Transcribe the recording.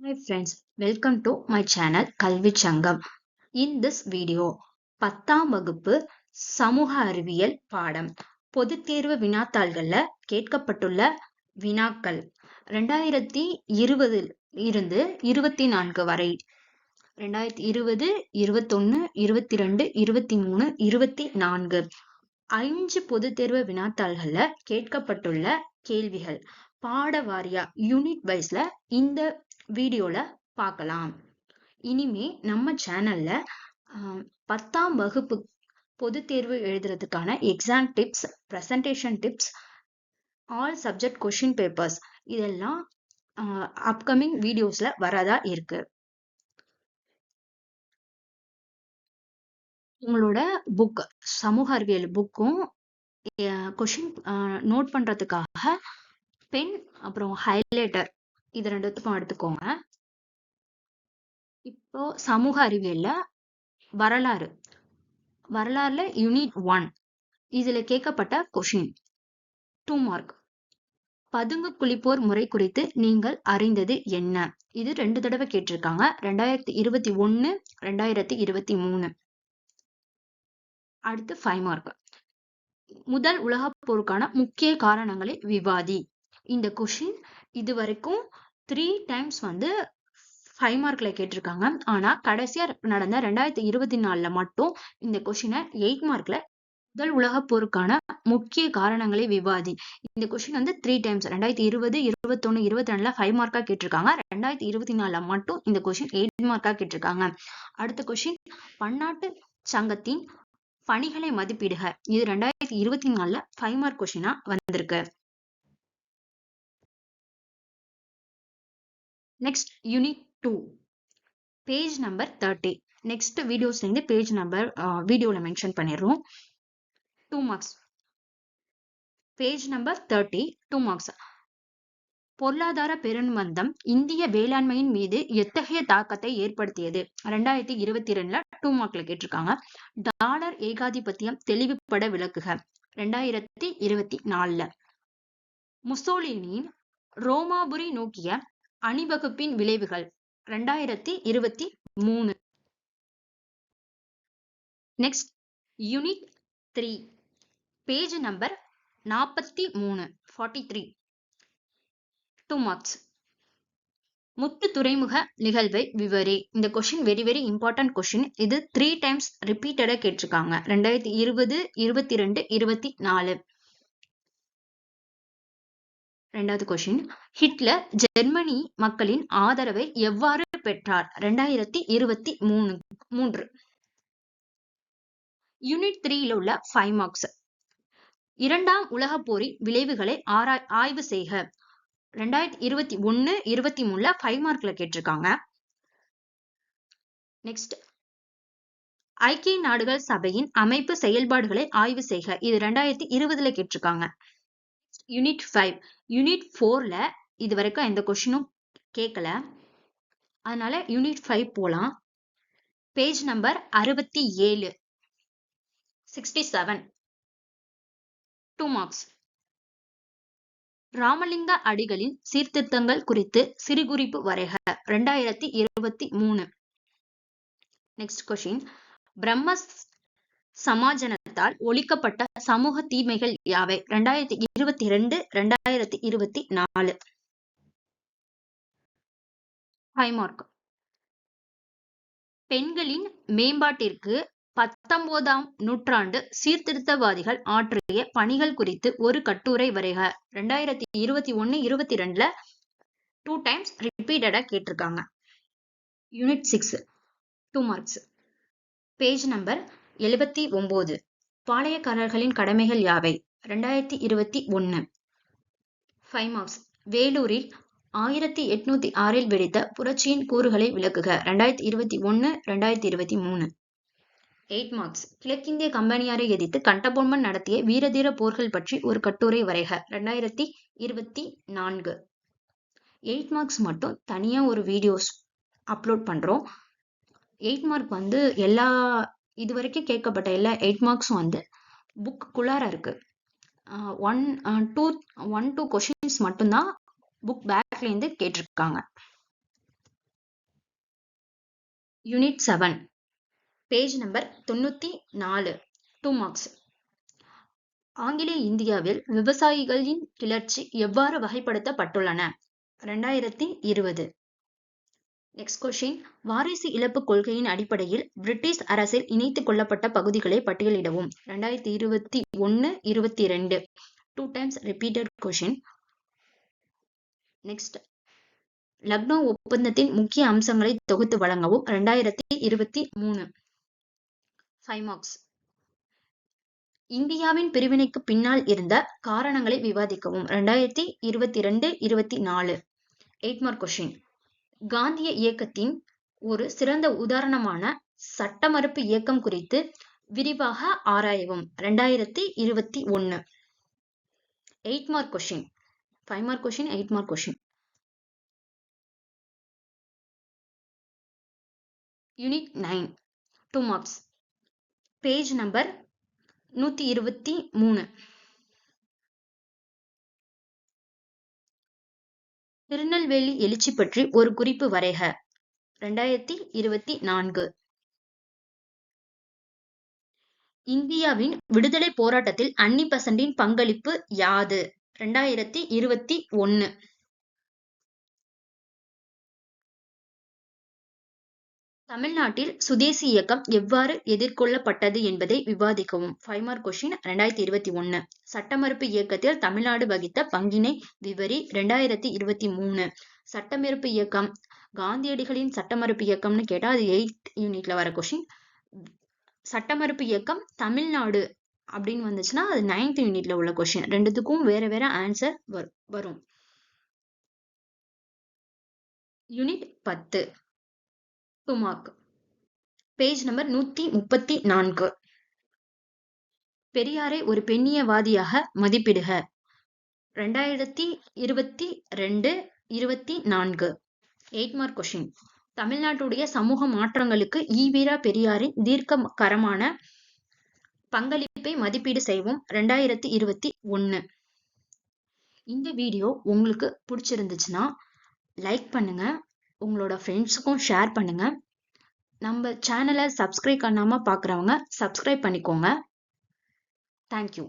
Hi friends, welcome to my channel கல்வி சங்கம். In this video, 10ஆம் வகுப்பு சமூக அறிவியல் பாடம் பொதுத் தேர்வு வினாத்தாள்கள்ல கேட்கப்பட்டுள்ள வினாக்கள் 2020 இருந்து 24 வரை 2020, 21, 22, 23, 24 5 பொதுத் தேர்வு வினாத்தாள்கள்ல கேட்கப்பட்டுள்ள கேள்விகள் பாட வாரியா யூனிட் வைஸ்ல இந்த வீடியோல பார்க்கலாம். இனிமே நம்ம சேனல்ல 10ஆம் வகுப்பு பொதுத் தேர்வு எழுதுறதுக்கான exam tips, presentation tips, all subject question papers இதெல்லாம் அப்கமிங் வீடியோஸ்ல வரதா இருக்கு. உங்களோட புக் சமூக அறிவியல் புக்கும் கொஸ்டின் நோட் பண்றதுக்காக பென் அப்புறம் ஹைலைட்டர் இது ரெண்டுத்துக்கும் எடுத்துக்கோங்க. இப்போ சமூக அறிவியல்ல வரலாறுல யூனிட் 1 இதுல கேட்கப்பட்ட கொஸ்டின் 2 மார்க். பதுங்கு குளிப்போர் முறை குறித்து நீங்கள் அறிந்தது என்ன? இது 2 தடவை கேட்டிருக்காங்க. 2021, 2023. அடுத்து 5 மார்க். முதல் உலகப் போருக்கான முக்கிய காரணங்களை விவாதி. இந்த கொஸ்டின் இது வரைக்கும் 3 டைம்ஸ் 5 மார்க்ல கேட்டிருக்காங்க. ஆனா கடைசியா நடந்த 2024ல மட்டும் இந்த கொஸ்டினை 8 மார்க்ல முதல் உலகப் போருக்கான முக்கிய காரணங்களை விவாதி. இந்த கொஸ்டின் 3 டைம்ஸ் 2020, 21, 22ல 5 மார்க்கா கேட்டிருக்காங்க. 2024ல மட்டும் இந்த கொஸ்டின் 8 மார்க்கா கேட்டிருக்காங்க. அடுத்த கொஸ்டின் பன்னாட்டு சங்கத்தின் பணிகளை மதிப்பிடுக. இது 2024ல 5 மார்க் கொஸ்டினா வந்திருக்கு. Next unit 2 page number 30. Next வீடியோஸ்ல இருந்து பேஜ் நம்பர் வீடியோல மென்ஷன் பண்ணிடுறோம். 2 மார்க்ஸ். Page number 30 2 marks. பொருளாதார பெருமந்தம் இந்திய வேளாண்மையின் மீது எத்தகைய தாக்கத்தை ஏற்படுத்தியது? 2022ல 2 மார்க்ல கேட்டிருக்காங்க. டாலர் ஏகாதிபத்தியம் தெளிவுபட விளக்குக. 2024ல. முசோலினியின் ரோமாபுரி நோக்கிய அணிவகுப்பின் விளைவுகள் 2023. Next unit 3 page number 43 43 2 marks. முத்து துறைமுக நிகழ்வை விவரி. இந்த கொஸ்டின் வெரி இம்பார்ட்டன்ட் கொஸ்டின். இது 3 டைம்ஸ் ரிப்பீட்டடா கேட்டிருக்காங்க. 2020, 22, 24. ரெண்டாவது கொஸ்டின் ஹிட்லர் ஜெர்மனி மக்களின் ஆதரவை எவ்வாறு பெற்றார்? 2023. யூனிட் 3ல உள்ள 5 மார்க்ஸ். இரண்டாம் உலகப் போரின் விளைவுகளை ஆய்வு செய்க. 2021, 23ல 5 மார்க்ல கேட்டிருக்காங்க. நெக்ஸ்ட் ஐக்கிய நாடுகள் சபையின் அமைப்பு செயல்பாடுகளை ஆய்வு செய்க. இது 2020ல கேட்டிருக்காங்க. யூனிட் 5 யூனிட் 4ல இது வரைக்கும் எந்த கொஸ்டினும் கேட்கல. அதனால யூனிட் 5 போலாம். Page number 67 67 2 marks. ராமலிங்க அடிகளின் சீர்திருத்தங்கள் குறித்து சிறுகுறிப்பு வரைக. 2023. நெக்ஸ்ட் கொஸ்டின் பிரம்ம சமாஜனத்தால் ஒழிக்கப்பட்ட சமூக தீமைகள் யாவை? 2022, 2024. 5 மார்க். பெண்களின் மேம்பாட்டிற்கு 19ஆம் நூற்றாண்டு சீர்திருத்தவாதிகள் ஆற்றிய பணிகள் குறித்து ஒரு கட்டுரை வரைக. 2021, 22ல 2 டைம்ஸ் ரிப்பீட்டடா கேட்டிருக்காங்க. Unit 6 2 marks. பேஜ் நம்பர் 79 பாளையக்காரர்களின் கடமைகள் யாவை? 2021. 5 மார்க்ஸ். வேலூரில் 1806ல் வெடித்த புரட்சியின் கூறுகளை விளக்குக. 2021, 2023. 8 மார்க்ஸ். கிழக்கிந்திய கம்பெனியாரை எதிர்த்து கட்டபொம்மன் நடத்திய வீரதீர போர்கள் பற்றி ஒரு கட்டுரை வரைக. 2024. 8 மார்க்ஸ் மட்டும் தனியா ஒரு வீடியோஸ் அப்லோட் பண்றோம். 8 மார்க் எல்லா இதுவரைக்கும் கேட்கப்பட்ட எல்லா 8 மார்க்ஸும் புக்குள்ளார இருக்கு. 1, 2 கொஸ்டின்ஸ் மட்டும்தான் புக் பேக்ல இருந்து கேட்டிருக்காங்க. Unit 7 page number 94 2 marks. ஆங்கிலேய இந்தியாவில் விவசாயிகளின் கிளர்ச்சி எவ்வாறு வகைப்படுத்தப்பட்டுள்ளன? 2020. நெக்ஸ்ட் கொஸ்டின், வாரிசு இழப்பு கொள்கையின் அடிப்படையில் பிரிட்டிஷ் அரசில் இணைத்துக் கொள்ளப்பட்ட பகுதிகளை பட்டியலிடவும். 2021-22. 2 times repeated question. Next, Lucknow ஒப்பந்தத்தின் முக்கிய அம்சங்களை தொகுத்து வழங்கவும். 2023. 5 மார்க்ஸ். இந்தியாவின் பிரிவினைக்கு பின்னால் இருந்த காரணங்களை விவாதிக்கவும். 2022-24. 8 மார்க் கொஸ்டின். காந்திய இயக்கத்தின் ஒரு சிறந்த உதாரணமான சட்ட மறுப்பு இயக்கம் குறித்து விரிவாக ஆராயவும். 2021. 8 mark question. 5 mark question, 8 mark question. Unit 9 2 marks. Page number 123. Tirunelveli எழுச்சி பற்றி ஒரு குறிப்பு வரைக. 2024. இந்தியாவின் விடுதலை போராட்டத்தில் அன்னி பெசன்ட்டின் பங்களிப்பு யாது? 2021. தமிழ்நாட்டில் சுதேசி இயக்கம் எவ்வாறு எதிர்கொள்ளப்பட்டது என்பதை விவாதிக்கவும். 5 மார்க் கொஸ்டின். 2021. சட்ட மறுப்பு இயக்கத்தில் தமிழ்நாடு வகித்த பங்கினை விவரி. 2023. சட்ட மறுப்பு இயக்கம், காந்தியடிகளின் சட்ட மறுப்பு இயக்கம்னு கேட்டா அது 8th யூனிட்ல வர கொஸ்டின். சட்ட மறுப்பு இயக்கம் தமிழ்நாடு அப்படின்னு வந்துச்சுன்னா அது 9th யூனிட்ல உள்ள கொஸ்டின். ரெண்டுத்துக்கும் வேற வேற ஆன்சர் வரும். Unit 10 2 mark. Page number 134. பெரியாரை ஒரு பெண்ணியவாதியாக மதிப்பிடுக. 2022-24. 8 மார்க் கொஸ்டின். தமிழ்நாட்டுடைய சமூக மாற்றங்களுக்கு ஈ.வே.ரா பெரியாரின் தீர்க்ககரமான பங்களிப்பை மதிப்பீடு செய்வோம். 2021. இந்த வீடியோ உங்களுக்கு பிடிச்சிருந்துச்சுன்னா லைக் பண்ணுங்க, உங்களோட ஃப்ரெண்ட்ஸுக்கும் ஷேர் பண்ணுங்க. நம்ம சேனலை சப்ஸ்கிரைப் பண்ணாம பார்க்குறவங்க சப்ஸ்கிரைப் பண்ணிக்கோங்க. தேங்க்யூ.